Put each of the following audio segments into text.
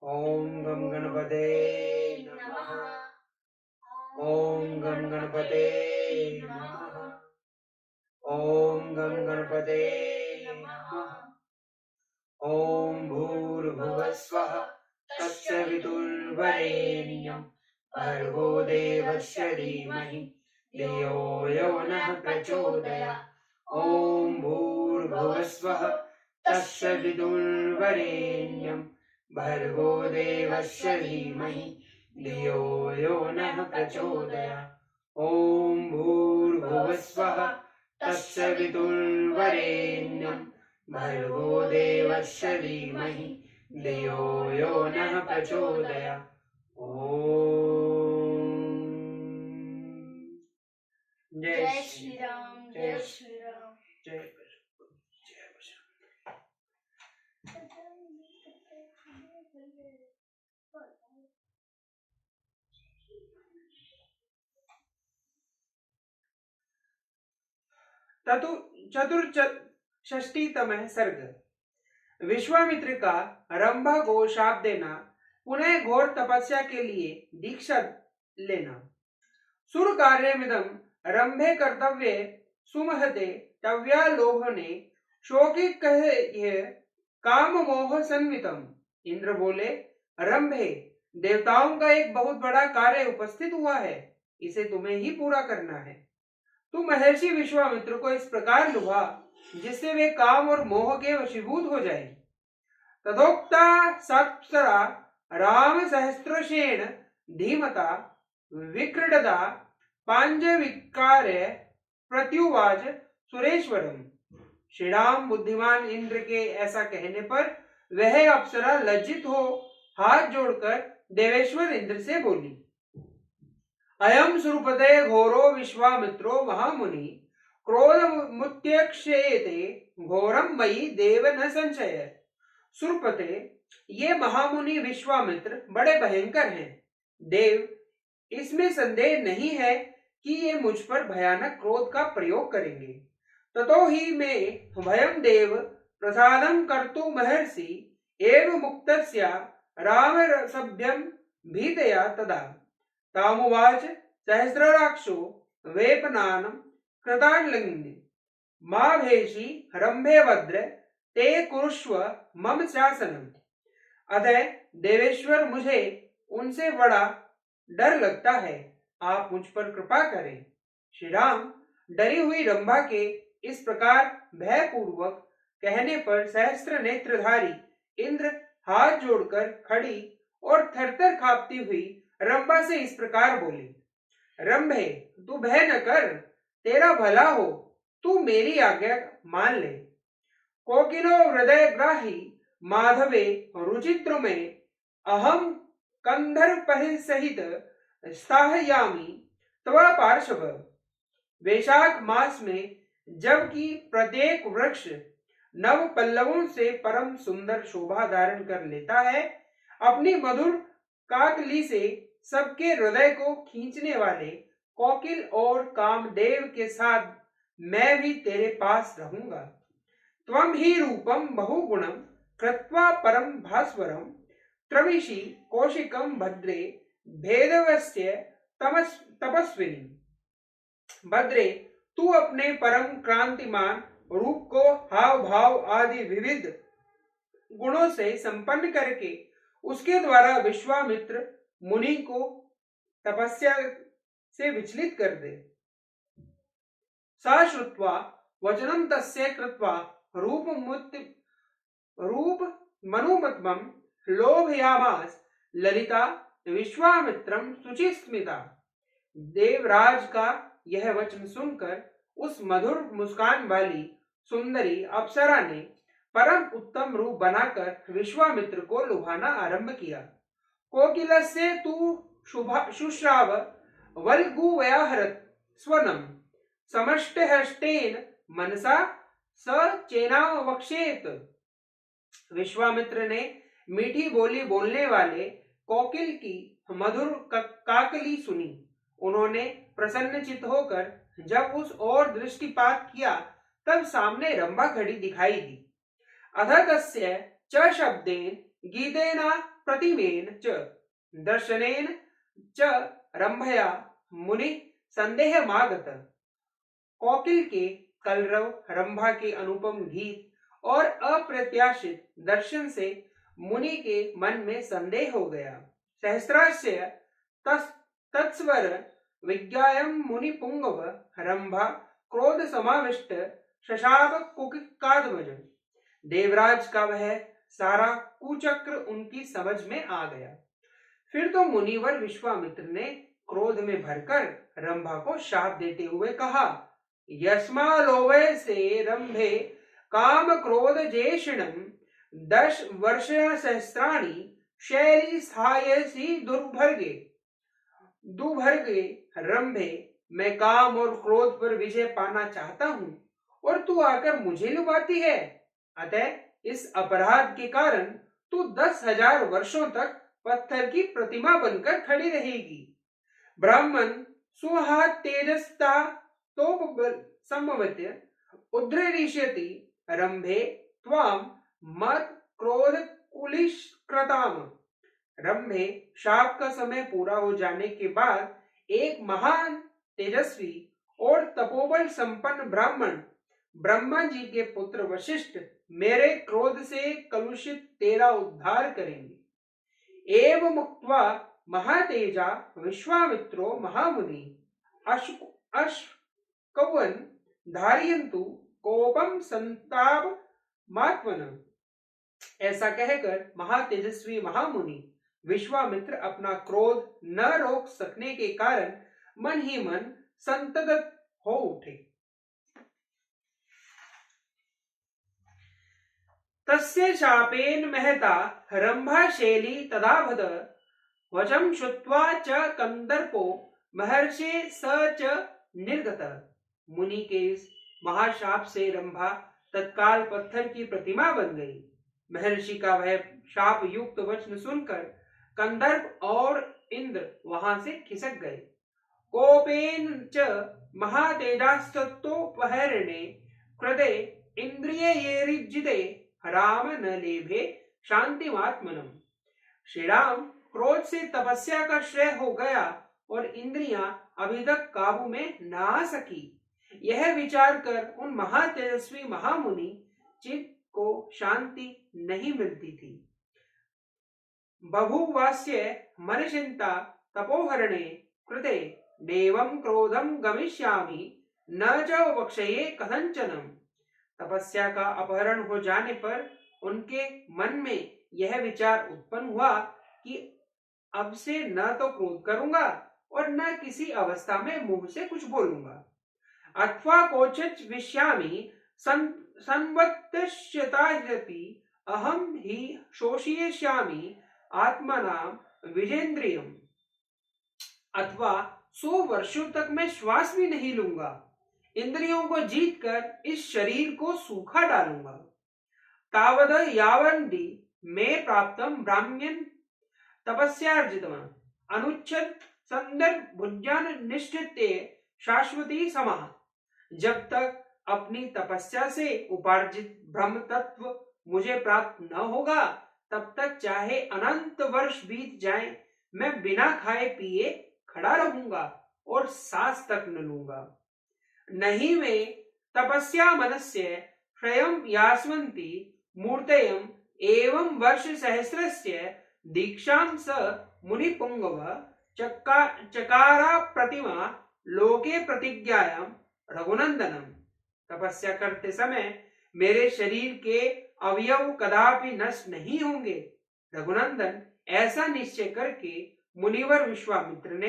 ओम गम गणपते नमः। ओम गम गणपते नमः। ओम गम गणपते नमः। ओम भूर्भुवस्वः तस्य विदुर्वरेण्यं भर्गो देवस्य धीमहि धियो यो नः प्रचोदयात्। ओम भूर्भुवस्वः तस्य विदुर्वरेण्यं भर्गो देवस्य धीमहि धियो यो नः प्रचोदयात्। ओम भूर्भुवस्वः तस्य विदुर्वरेण्यं भर्गो देवस्य धीमहि धियो यो नः प्रचोदयात्। ओम जय श्री राम, जय श्री राम, जय चतुर्षष्टितमः सर्ग। विश्वामित्र का रंभा को शाप देना, पुनः घोर तपस्या के लिए दीक्षा लेना। सुर कार्यमिदं रंभे कर्तव्ये सुमहते तव्या लोभने शोकी कहे काम मोह संवितम। इंद्र बोले, रंभे, देवताओं का एक बहुत बड़ा कार्य उपस्थित हुआ है, इसे तुम्हें ही पूरा करना है। तू महर्षि विश्वामित्र को इस प्रकार लुभा जिससे वे काम और मोह के वशीभूत हो जाए। तदोक्ता सप्सरा राम सहस्त्रशेन धीमता विक्रीडता पांजविकार्य प्रत्युवाच सुरेश्वरम। श्रीराम बुद्धिमान इंद्र के ऐसा कहने पर वह अप्सरा लज्जित हो हाथ जोड़कर देवेश्वर इंद्र से बोली, अयम सुरपते घोरो विश्वामित्रो महामुनि क्रोधमुत्यक्षेते घोरम मयि देव न संशय। सुरपते, ये महामुनि विश्वामित्र बड़े भयंकर हैं। देव, इसमें संदेह नहीं है कि ये मुझ पर भयानक क्रोध का प्रयोग करेंगे। ततो ही में भयम देव प्रसादं कर्तु महर्षि एव मुक्तस्य राम सभ्यम भीतया तदा। तामुवाच सहस्राक्षो वेपनानं कृतार्लिङ्गि मा भेषि रंभे भद्र ते कुरुष्व मम शासनम। अतः देवेश्वर, मुझे उनसे बड़ा डर लगता है, आप मुझ पर कृपा करें। श्री राम डरी हुई रंभा के इस प्रकार भयपूर्वक कहने पर सहस्त्र नेत्रधारी इंद्र हाथ जोड़कर खड़ी और थरथर कांपती हुई रंभा से इस प्रकार बोले, रंभे, तू भय न कर, तेरा भला हो, तू मेरी आज्ञा मान ले। कोकिलो हृदय ग्राही माधवे रुचिद्र में अहम कंधर्पहि सहित स्थाहयामी तव पार्श्व। वैशाख मास में जबकि प्रत्येक वृक्ष नव पल्लवों से परम सुंदर शोभा धारण कर लेता है, अपनी मधुर काकली से सबके हृदय को खींचने वाले कोकिल और कामदेव के साथ मैं भी तेरे पास रहूंगा। त्वं ही रूपम बहुगुणम कृत्वा परम भास्वरम त्रविशी कौशिकम भद्रे भेदवस्य तपस्विनी। भद्रे, तू अपने परम क्रांतिमान रूप को हाव भाव आदि विविध गुणों से संपन्न करके उसके द्वारा विश्वामित्र मुनि को तपस्या से विचलित कर दे। सा श्रुत्वा वचनम तस्य कृत्वा रूप मनुमत्मं लोभयामास ललिता विश्वामित्रम शुचिस्मिता। देवराज का यह वचन सुनकर उस मधुर मुस्कान वाली सुंदरी अप्सरा ने परम उत्तम रूप बनाकर विश्वामित्र को लुभाना आरंभ किया। कोकिलस्य तु शुश्राव वल्गुव्याहरत स्वनम समष्टहस्तेन मनसा स चेनावक्षेत। विश्वामित्र ने मीठी बोली बोलने वाले कोकिल की मधुर काकली सुनी। उन्होंने प्रसन्नचित होकर जब उस ओर दृष्टिपात किया, तब सामने रंभा खड़ी दिखाई दी। अथ तस्य च शब्देन गीतेन प्रतिमेन च दर्शनेन च रंभया मुनि संदेहमागत। कोकिल के कलरव, रंभा के अनुपम गीत और अप्रत्याशित दर्शन से मुनि के मन में संदेह हो गया। सहस्रास्य तत्स्वर विज्ञायम मुनि पुंगव रंभा क्रोध समाविष्ट शशाब कुकिकाध्वज। देवराज का वह सारा कुचक्र उनकी समझ में आ गया। फिर तो मुनिवर विश्वामित्र ने क्रोध में भरकर रंभा को शाप देते हुए कहा, यस्मा लोभे से रंभे काम क्रोध जेषिणम 10 वर्ष सहस्राणि शैली स्थायसी दुर्भर्गे रंभे, मैं काम और क्रोध पर विजय पाना चाहता हूं और तू आकर मुझे लुभाती है। अतः इस अपराध के कारण तू 10,000 वर्षों तक पत्थर की प्रतिमा बनकर खड़ी रहेगी। ब्राह्मण सुहात तेजस्ता तो समवत्य उद्रेरिष्यति रंभे त्वाम मत क्रोध कुलिष्कृताम। रंभे, शाप का समय पूरा हो जाने के बाद एक महान तेजस्वी और तपोबल संपन्न ब्राह्मण ब्रह्मा जी के पुत्र वशिष्ठ मेरे क्रोध से कलुषित तेरा उद्धार करेंगे। एवं मुक्त्वा महातेजा विश्वामित्रो महामुनि अश्कवन धारयन्तु कोपम संताप मात्मन। ऐसा कहकर महातेजस्वी महामुनि विश्वामित्र अपना क्रोध न रोक सकने के कारण मन ही मन संतप्त हो उठे। तस्य शापेन महता रंभा शैली तदाभद वचम श्रुत्वा च कंदर्पो महर्षे स च निर्गत। मुनि के इस महाशाप से रंभा तत्काल पत्थर की प्रतिमा बन गई। महर्षि का वह शाप युक्त वचन सुनकर कंदर्प और इंद्र वहां से खिसक गए। कोपेन च महातेजास्तत्तोपहरणे कृते इंद्रियैर्जिते राम न लेभे शांतिमात्मनम। श्री राम क्रोध से तपस्या का श्रेय हो गया और इंद्रियां अभी तक काबू में न आ सकी। यह विचार कर उन महातेजस्वी महामुनि चित्त को शांति नहीं मिलती थी। बभूवास्य मनचिंता तपोहरणे कृते देवं क्रोधम गमिष्यामि न च वक्षये कथंचनम। तपस्या का अपहरण हो जाने पर उनके मन में यह विचार उत्पन्न हुआ कि अब से न तो क्रोध करूंगा और न किसी अवस्था में मुंह से कुछ बोलूंगा। अथवा कोचित विष्यामि संवत्स्यतायपि अहम ही शोषयिष्यामि आत्मनाम विजेंद्रियम। अथवा 100 वर्षों तक मैं श्वास भी नहीं लूंगा, इंद्रियों को जीतकर इस शरीर को सूखा डालूंगा। तावद यावन्ति में प्राप्तम ब्राह्मण तपस्यार्जितम अनुच्छद संदर्भ भुज्यान निष्ठिते शाश्वती समाह। जब तक अपनी तपस्या से उपार्जित ब्रह्म तत्व मुझे प्राप्त न होगा, तब तक चाहे अनंत वर्ष बीत जाएं, मैं बिना खाए पिए खड़ा रहूंगा और सांस तक न लूंगा। नहीं वे तपस्या मनस्य क्षयं यास्वन्ति मूर्तयम् एवं वर्ष सहस्रस्य दीक्षां स मुनि पुंगव चकारा प्रतिमा लोके प्रतिज्ञायां रघुनंदनम। तपस्या करते समय मेरे शरीर के अवयव कदापि नष्ट नहीं होंगे। रघुनंदन, ऐसा निश्चय करके मुनिवर विश्वामित्र ने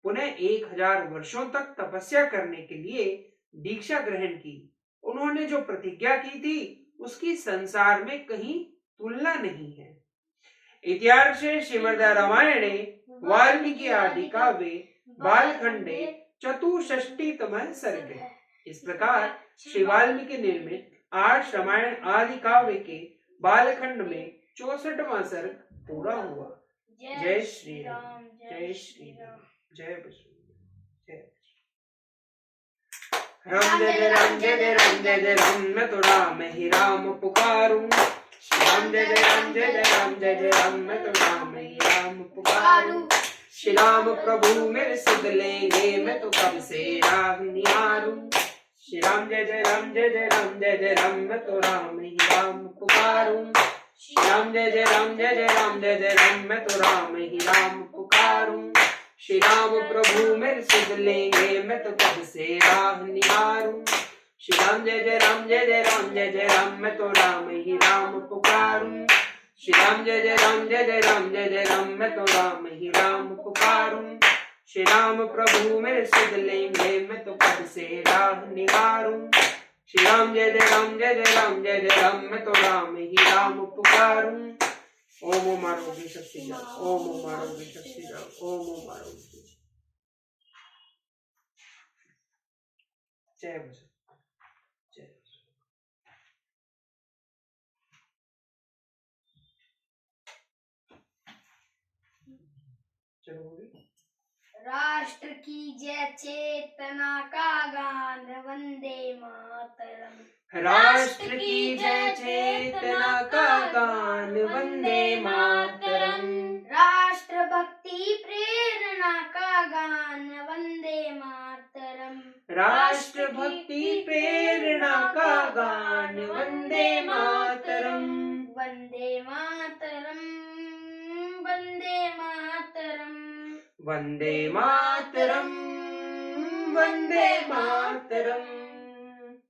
पुनः 1000 वर्षों तक तपस्या करने के लिए दीक्षा ग्रहण की। उन्होंने जो प्रतिज्ञा की थी उसकी संसार में कहीं तुलना नहीं है। इतिहासे श्रीमद् रामायणे वाल्मीकि आदि काव्ये बालखंडे 64तमः सर्ग। इस प्रकार श्री वाल्मीकि निर्मित 8 रामायण आदि काव्य के बालखंड में 64वां सर्ग पूरा हुआ। जय श्री राम, जय श्री राम, जय विष्णु, जय राम। जय राम, जय राम, जय राम, मैं तो राम ही राम पुकारूं। राम जय जय राम जय जय राम जय जय राम मैं तो राम ही राम पुकारूं। श्री राम प्रभु मेरे सुध लेंगे मैं तो कब से राह निहारूं। श्री राम जय जय राम जय जय राम जय जय राम मैं तो राम ही राम पुकारूं। श्री राम जय जय राम जय जय राम जय जय राम मैं तो राम ही राम पुकारूं। श्री राम प्रभु मेरे सुध लेंगे मैं तो कब से राह निहारूं। श्री राम जय जय राम जय जय राम जय जय राम मैं तो राम ही राम पुकारूं। श्री राम जय जय राम जय जय राम जय जय राम मैं तो राम ही राम पुकारूं। श्री राम प्रभु मेरे सुध लेंगे मैं तो कब से राह निहारूं। श्री राम जय जय राम जय जय राम जय जय राम मैं तो राम ही राम पुकारूं। ओम ओम आरोग्य शक्ति जाओ, ओम ओम आरोग्य शक्ति जाओ, ओम ओम आरोग्य। जय बस जय। चलो राष्ट्र की जय चेतना का गान वंदे मातरम। राष्ट्र की जय चेतना का गान वंदे मातरम। राष्ट्र भक्ति प्रेरणा का गान वंदे मातरम। राष्ट्र भक्ति प्रेरणा का गान वंदे मातरम। वंदे मातरम वंदे मातरम वंदे मातरम वंदे मातरम।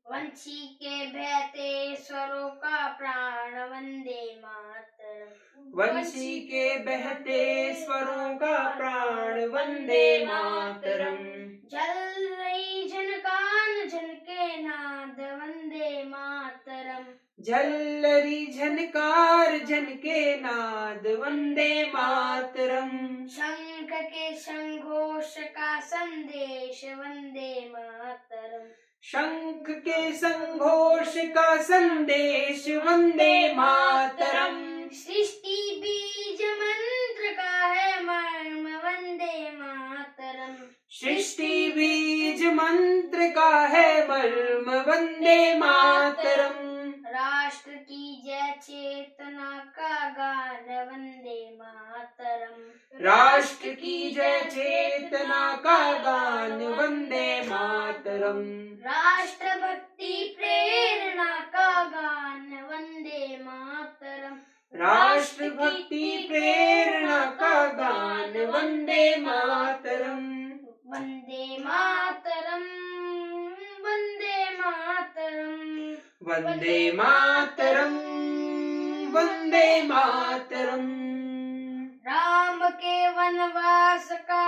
वंशी के बहते स्वरों का प्राण वंदे मातरम। वंशी के बहते स्वरों का प्राण वंदे मातरम। जल रही झनकार झनके नाद वंदे मातरम। झल्लरी झनकार झनके नाद वंदे मातरम। शंख के संघोष का संदेश वंदे मातरम। शंख के संघोष का संदेश वंदे मातरम। सृष्टि बीज मंत्र का है मर्म वंदे मातरम। सृष्टि बीज मंत्र का है मर्म वंदे मातरम। राष्ट्र की जय चेतना का गान वंदे मातरम। राष्ट्र की जय चेतना का गान वंदे मातरम। राष्ट्र भक्ति प्रेरणा का गान वंदे मातरम। राष्ट्र भक्ति प्रेरणा का गान वंदे मातरम। वंदे मातरम वंदे मातरम वंदे मातरम वंदे मातरम। राम के वनवास का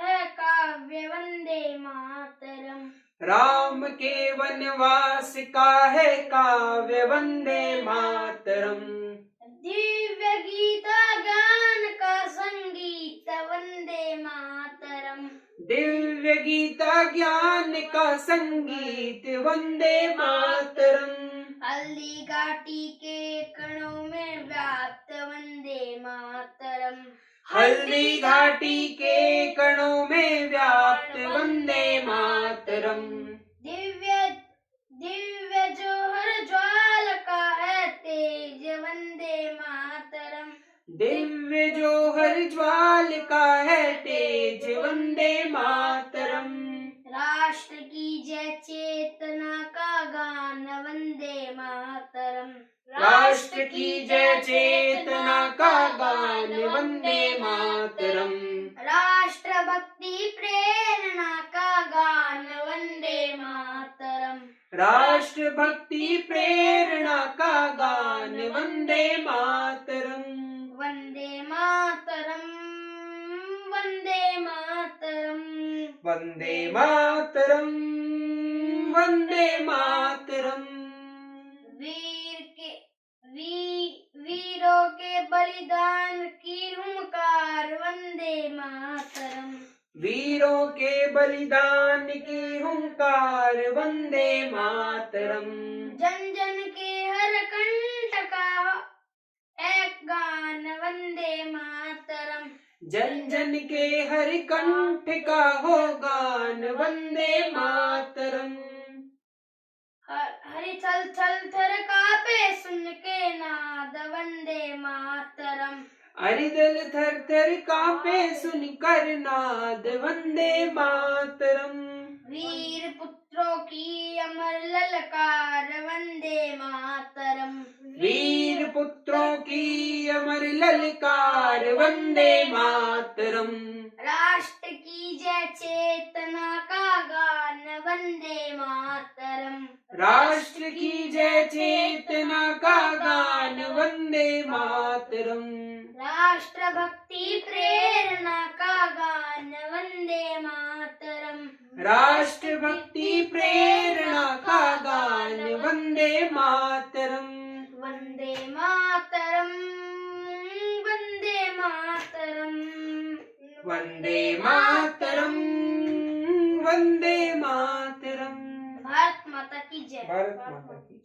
है काव्य वंदे मातरम। राम के वनवास का है काव्य वंदे मातरम। दिव्य गीता ज्ञान का संगीत वंदे मातरम। दिव्य गीता ज्ञान का संगीत वंदे मातरम। हल्दी घाटी के कणों में व्याप्त वंदे मातरम। हल्दी घाटी के कणों में व्याप्त वंदे मातरम। दिव्य दिव्य जोहर ज्वाल का है तेज वंदे मातरम। दिव्य जोहर ज्वाल का है तेज वंदे मातरम। राष्ट्र की जय चेतना का गान वंदे मातरम। राष्ट्र की जय चेतना का गान वंदे मातरम। राष्ट्र भक्ति प्रेरणा का गान वंदे मातरम। राष्ट्र भक्ति प्रेरणा का गान वंदे मातरम। वंदे मातरम वंदे मातरम वंदे मातरम वंदे मातरम। वीरों के बलिदान की हुंकार वंदे मातरम। वीरों के बलिदान की हुंकार वंदे मातरम। जन जन के हर कंठ का है गान वंदे मातरम। जन जन के हर कंठ का हो गान वंदे मातरम। हरि थल थल थर कापे सुन के नाद वंदे मातरम। अरिदल थर थर कांपे सुनकर नाद वंदे मातरम। वीर पुत्रों की अमर ललकार वंदे मातरम। वीर पुत्रों की अमर ललकार वंदे मातरम। राष्ट्र की जय चेतना का गान वंदे मातरम। राष्ट्र की जय चेतना का गान वंदे मातरम। राष्ट्र भक्ति प्रेरणा का गान वंदे मातरम। राष्ट्र भक्ति प्रेरणा का गान वंदे मातरम। वंदे मातरम वंदे मातरम वंदे मातरम वंदे मातरम। भारत माता की जय। भारत माता की